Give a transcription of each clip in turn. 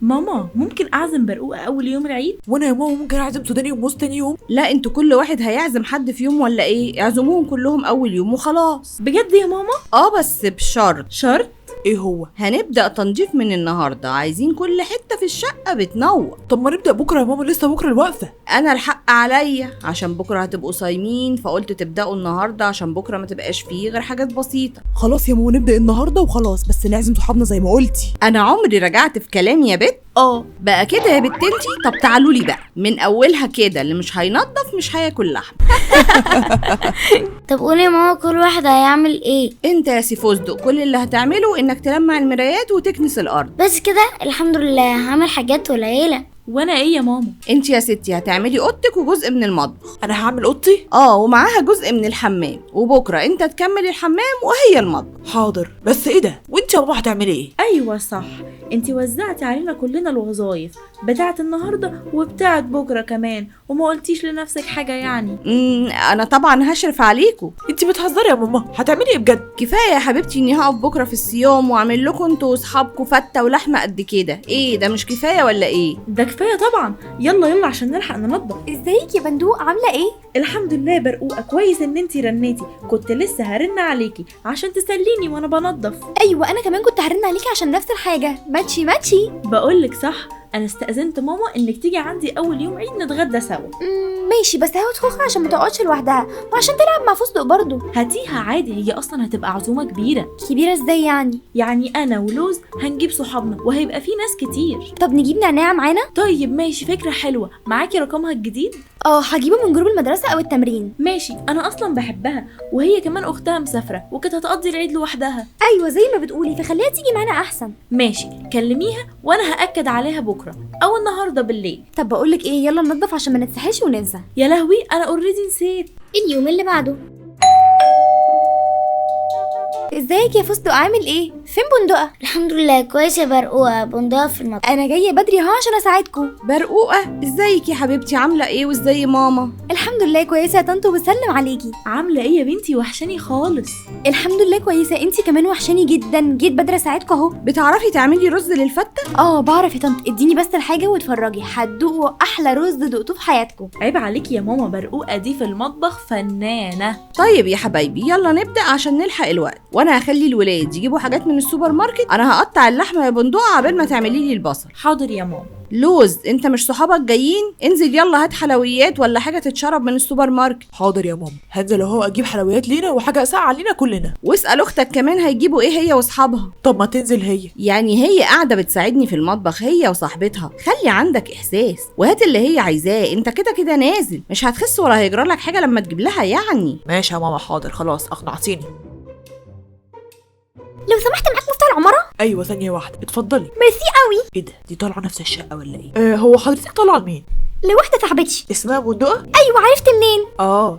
ماما ممكن اعزم برقوقه اول يوم العيد؟ وانا يا ماما ممكن اعزم سوداني وموز تاني يوم. لا انتوا كل واحد هيعزم حد في يوم ولا ايه؟ اعزموهم كلهم اول يوم وخلاص. بجد يا ماما؟ بس بشرط. شرط؟ ايه هو؟ هنبدأ تنظيف من النهاردة، عايزين كل حتة في الشقة بتنور. طب ما نبدأ بكرة يا ماما، لسه بكرة الوقفة. انا الحق عليا عشان بكرة هتبقوا صايمين، فقلت تبدأوا النهاردة عشان بكرة ما تبقاش فيه غير حاجات بسيطة. خلاص يا ماما نبدأ النهاردة وخلاص، بس نعزم صحابنا زي ما قلتي. انا عمري رجعت في كلامي يا بت؟ بقى كده يا بت انتي. طب تعالوا لي بقى من اولها كده، اللي مش هينضف مش هياكل لحم. طب قولي يا ماما كل واحد هيعمل ايه؟ انت يا سي فستق كل اللي هتعمله انك تلمع المرايات وتكنس الارض بس كده؟ الحمد لله هعمل حاجات قليله. وانا ايه يا ماما؟ انت يا ستي هتعملي اوضتك وجزء من المطبخ. انا هعمل اوضتي ومعاها جزء من الحمام، وبكره انت تكملي الحمام وهي المطبخ. حاضر. بس ايه ده؟ وانت يا ماما هتعملي ايه؟ ايوه صح، انتي وزعتي علينا كلنا الوظايف بتاعه النهارده وبتاعه بكره كمان، وما قلتيش لنفسك حاجه يعني. انا طبعا هشرف عليكم. انت بتهزري يا ماما، هتعملي ايه بجد؟ كفايه يا حبيبتي اني هقف بكره في الصيام واعمل لكم انتوا واصحابكم فته ولحمه قد كده. ايه ده مش كفايه ولا ايه؟ ده كفايه طبعا. يلا عشان نلحق ننضف. ازيك يا بندوق، عامله ايه؟ الحمد لله برقوقه، كويس ان انتي رنيتي، كنت لسه هرن عليكي عشان تسليني وانا بنضف. ايوه انا كمان كنت هرن عليكي عشان نفس الحاجه. ماتشي. بقولك صح، انا استأذنت ماما انك تيجي عندي اول يوم عيد نتغدى سوا. ماشي، بس هاخد خوخه عشان ما تقعدش لوحدها وعشان تلعب مع فستق برضه. هاتيها عادي، هي اصلا هتبقى عزومه كبيره. كبيره ازاي يعني؟ يعني انا ولوز هنجيب صحابنا وهيبقى في ناس كتير. طب نجيب نعناع معانا؟ طيب ماشي، فكره حلوه. معاكي رقمها الجديد؟ هجيبه من جروب المدرسه او التمرين. ماشي، انا اصلا بحبها، وهي كمان اختها مسافره وكانت هتقضي العيد لوحدها. ايوه زي ما بتقولي، فخليها تيجي معانا احسن. ماشي، كلميها وانا هاكد عليها بكره او النهارده بالليل. طب بقولك ايه، يلا ننضف عشان ما نتسحلش وننسى. يا لهوي انا اوريدي نسيت. اليوم اللي بعده. ازيك يا فستق، عامل ايه؟ فين بندقه؟ الحمد لله كويس يا برقوقه، بندقه في المطبخ. انا جايه بدري اهو عشان اساعدكم. برقوقه ازيك يا حبيبتي، عامله ايه وازاي ماما؟ الحمد لله كويسه يا طنط، وبسلم عليكي. عامله ايه يا بنتي؟ وحشاني خالص. الحمد لله كويسه، انتي كمان وحشاني جدا، جيت بدري اساعدكم اهو. بتعرفي تعملي رز للفته؟ بعرف يا طنط، اديني بس الحاجه واتفرجي، هتدوقوا احلى رز دقتوه في حياتكم. عيب عليكي يا ماما، برقوقه دي في المطبخ فنانه. طيب يا حبايبي يلا نبدا عشان نلحق الوقت، وانا هخلي الولاد يجيبوا حاجات من السوبر ماركت. انا هقطع اللحمه يا بندقه عبال ما تعملي لي البصل. حاضر يا ماما. لوز انت مش صحابك جايين؟ انزل يلا هات حلويات ولا حاجه تتشرب من السوبر ماركت. حاضر يا ماما، هنزل اهو اجيب حلويات لينا وحاجه ساقعه لينا كلنا. واسال اختك كمان هيجيبوا ايه هي واصحابها. طب ما تنزل هي. يعني هي قاعده بتساعدني في المطبخ هي وصاحبتها؟ خلي عندك احساس وهات اللي هي عايزاه، انت كده كده نازل مش هتخس ولا هيجرى لك حاجه لما تجيب لها يعني. ماشي يا ماما حاضر، خلاص اقنعتيني. لو سمحت معاك مفتاح العماره؟ ايوه ثانيه واحده، اتفضلي. ميرسي قوي. ايه ده؟ دي طالعه نفس الشقه ولا ايه؟ هو حضرتك طالعه لمين؟ لواحده صاحبتي. اسمها بندقه؟ ايوه، عرفت منين؟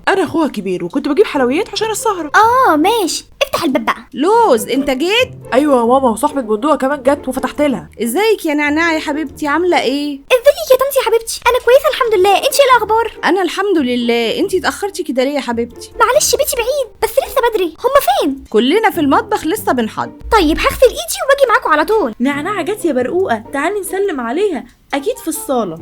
انا اخوها كبير وكنت بجيب حلويات عشان السهره. ماشي، افتح الباب بقى. لوز انت جيت؟ ايوه يا ماما، وصاحبه بندقه كمان جت وفتحت لها. ازيك يا نعناع يا حبيبتي، عامله ايه؟ ازيك يا طنط يا حبيبتي؟ انا كويسه الحمد لله، انت ايه الاخبار؟ انا الحمد لله. انتي اتاخرتي كده ليه يا حبيبتي؟ معلش بيتي بعيد، بس لسه بدري. هما فين؟ كلنا في المطبخ لسه بنحضر. طيب هغسل ايدي وباجي معاكم على طول. نعناع جت يا برقوقه، تعالي نسلم عليها، اكيد في الصاله.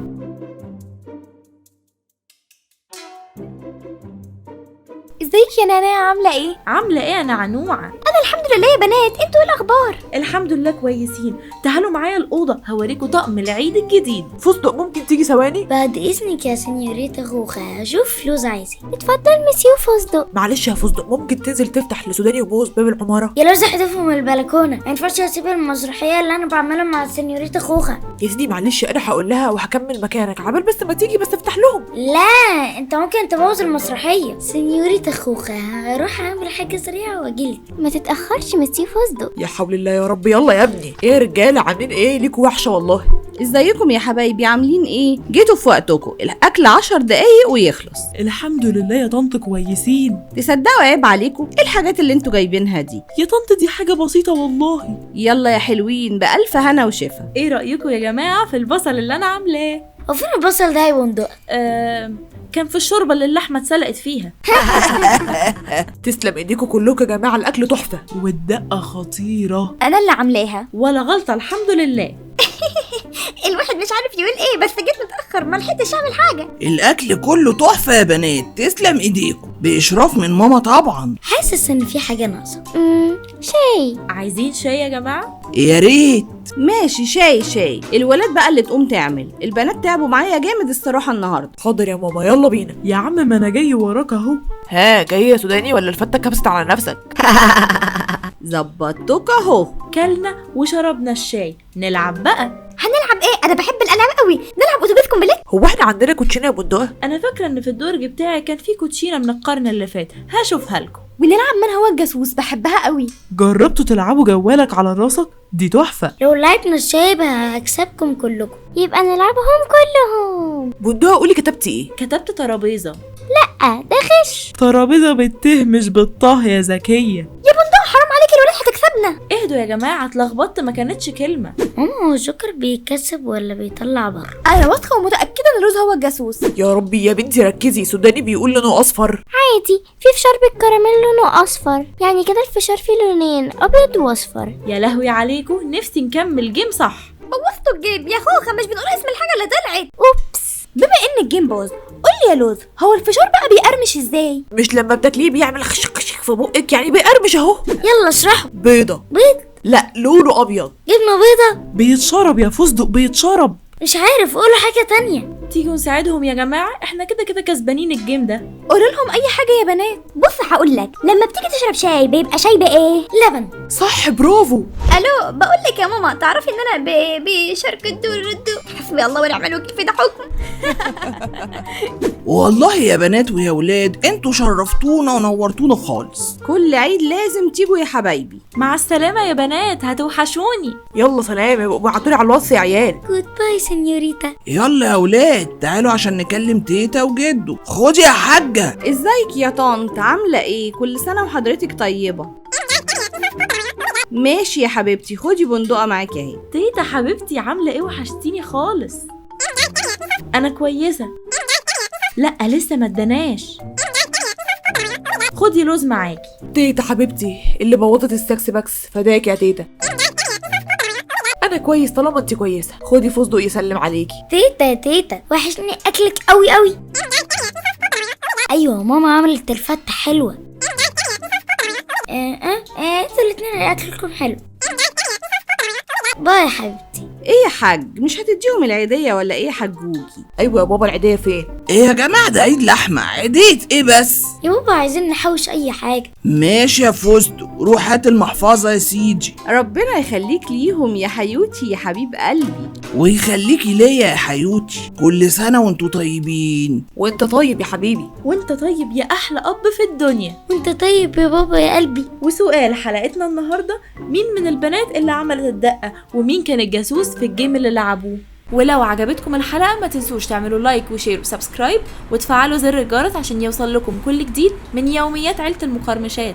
ازيك يا نعناع، عامله ايه؟ عامله ايه يا نعنوعه؟ انا الحمد لله يا بنات، انتوا ايه الاخبار؟ الحمد لله كويسين. تعالوا معايا الاوضه هوريكم طقم العيد الجديد. فستق ممكن تيجي ثواني؟ بعد اذنك يا سنيوريتا خوخه، هشوف لوز عايزه. اتفضل مسيو فستق. معلش يا فستق، ممكن تنزل تفتح لسوداني وموز باب العماره؟ يا لوز احذفه من البلكونه، ما ينفعش اسيب المسرحيه اللي انا بعملها مع سنيوريتا خوخه. يا سيدي معلش، انا هقول لها وهكمل مكانك عبال بس ما تيجي، بس افتح لهم. لا انت ممكن تبوظ المسرحيه. سنيوريتا خوخه، هروح اعمل حاجه سريعه واجيلك. ما تتاخرش مسيو فستق. يا حول الله يا رب. يلا يا ابني. ايه يا رجاله عاملين ايه؟ ليكوا وحشه والله. ازيكم يا حبايبي، عاملين ايه؟ جيتوا في وقتكم، الاكل 10 دقايق ويخلص. الحمد لله يا طنط كويسين. تصدقوا عيب عليكم؟ ايه الحاجات اللي انتوا جايبينها دي؟ يا طنط دي حاجه بسيطه والله. يلا يا حلوين، بألف هنا وشفا. ايه رايكم يا جماعه في البصل اللي انا عاملاه؟ هو فين البصل ده يا بندق؟ كان في الشوربه اللي اللحمه اتسلقت فيها. تسلم ايديكم كلكم يا جماعه، الاكل تحفه والدقه خطيره. انا اللي عاملاها. ولا غلطه الحمد لله. عارف يقول ايه، بس جيت متأخر ما لحقتش اعمل حاجة. الاكل كله تحفه يا بنات، تسلم ايديكم، باشراف من ماما طبعا. حاسس ان في حاجة ناقصة. شاي. عايزين شاي يا جماعة؟ يا ريت. ماشي، شاي. الولاد بقى اللي تقوم تعمل، البنات تعبوا معايا جامد الصراحه النهارده. حاضر يا ماما، يلا بينا. يا عم ما انا جاي وراك اهو. ها جاي يا سوداني ولا الفتة كبست على نفسك؟ ظبطتك اهو. كلنا وشربنا الشاي، نلعب بقى. هنلعب ايه؟ انا بحب الالعاب قوي. نلعب اتوبيس كومبليت. هو احنا عندنا كوتشينه يا بندقة؟ انا فاكرة ان في الدرج بتاعي كان في كوتشينة من القرن اللي فات، هشوفها لكم. ونلعب من هو الجاسوس، بحبها قوي. جربتوا تلعبوا جوالك على راسك؟ دي تحفة. لو لعبنا الشاي هكسبكم كلكم. يبقى نلعبهم كلهم. بندقة قولي كتبتي ايه؟ كتبت ترابيزة. ده غش. ترابيزة بالته مش بالطه يا زكية. يا بندق حرام عليك، الولاد هتكسبنا. اهدوا يا جماعة، اتلخبطت، ما كانتش كلمة. ماما هو الجوكر بيكسب ولا بيطلع بره؟ انا واثقة ومتأكدة ان لوز هو الجاسوس. يا ربي يا بنتي ركزي، سوداني بيقول لونه اصفر. عادي، في فشار بالكراميل لونه اصفر، يعني كده الفشار فيه لونين، ابيض واصفر. يا لهوي عليكم، نفسي نكمل جيم صح. بوظتوا الجيم يا خوخة، مش بنقول اسم الحاجة اللي طلعت. اوبس. بما ان الجيم باظ، قولي يا لوز، هو الفشار بقى بيقرمش ازاي؟ مش لما بتاكليه بيعمل خشك خشك في بقك، يعني بيقرمش اهو. يلا اشرحوا. بيضة. بيض. لا لونه ابيض. جبنة بيضة. بيتشرب يا فستق، بيتشرب. مش عارف، قولوا حاجة تانية. تيجوا نساعدهم يا جماعة، احنا كده كده كسبانين الجيم ده. قولوا لهم اي حاجة يا بنات. بص هقول لك، لما بتيجي تشرب شاي بيبقى شاي بايه؟ لبن. صح برافو. الو، بقول لك يا ماما، تعرفي ان انا بشركة ردو. حسبي الله ونعم الوكيل في ده حكم. والله يا بنات ويا ولاد انتوا شرفتونا ونورتونا خالص. كل عيد لازم تيجوا يا حبايبي. مع السلامة يا بنات، هتوحشوني. يلا سلام، يبقوا ابعتولي على الواتس يا عيال. جود باي سنيوريتا. يلا يا ولاد تعالوا عشان نكلم تيتا وجدو. خدي يا حاجة. ازيك يا طنط، عامله ايه؟ كل سنه وحضرتك طيبه. ماشي يا حبيبتي، خدي بندقه معاكي اهي. تيتا حبيبتي عاملة ايه؟ وحشتيني خالص. انا كويسة. لا لسه ما اداناش. خدي لوز معاكي. تيتا حبيبتي اللي بوظت السكس باكس، فداك يا تيتا. انا كويس طالما انت كويسه. خدي فستق يسلم عليكي. تيتا وحشني اكلك قوي قوي. ايوه ماما عملت الفتة حلوة. انتوا الاتنين اكلكم حلو. باي يا حبيبتي. ايه يا حاج، مش هتديهم العيديه ولا ايه يا حجوجي؟ ايوه يا بابا، العيديه فين؟ ايه يا جماعة، ده عيد لحمة، عيدية ايه بس؟ يا بابا عايزين نحوش اي حاجة. ماشي يا فستق، روح هات المحفظة يا سيدي. ربنا يخليك ليهم يا حيوتي يا حبيب قلبي. ويخليكي ليا يا حيوتي، كل سنة وانتوا طيبين. وانت طيب يا حبيبي. وانت طيب يا احلى اب في الدنيا. وانت طيب يا بابا يا قلبي. وسؤال حلقتنا النهاردة، مين من البنات اللي عملت الدقة ومين كان الجاسوس في الجيم اللي لعبوه؟ ولو عجبتكم الحلقة ما تنسوش تعملوا لايك وشير وسبسكرايب وتفعلوا زر الجرس عشان يوصل لكم كل جديد من يوميات عيلة المقرمشات.